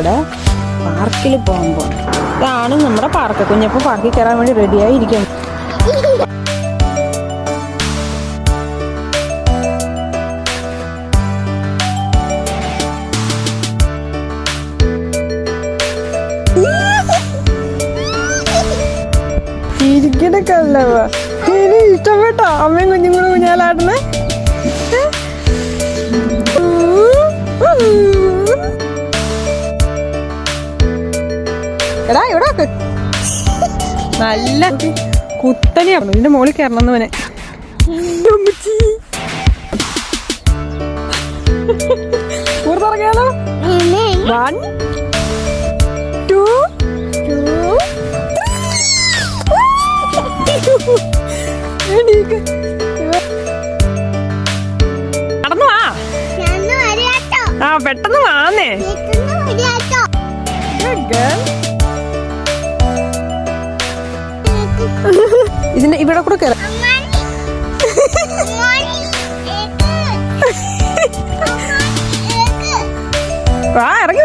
കൂടെ പാർക്കിൽ പോകുമ്പോൾ ഇതാണ് നമ്മുടെ പാർക്ക്. കുഞ്ഞപ്പം പാർക്കിൽ കയറാൻ വേണ്ടി റെഡിയായി ഇരിക്കുകയാണ്. ഇരിക്കണക്കല്ലവാ ഇനി ഇഷ്ടപ്പെട്ടോ അമ്മയും കുഞ്ഞും കൂടെ കുഞ്ഞാലാടുന്നേ? എടാ ഇവിടെ നല്ല കുത്തനെയാണ്. ഇതിന്റെ മോളിൽ കയറണം എന്നവനെ. പുറത്തിറങ്ങിയാലോ? 1 2 നടന്നു വാ. ആ പെട്ടെന്ന് വാന്നേ. ഇതിന്റെ ഇവിടെ കൂടെ കയറാം. വാ ഇറങ്ങി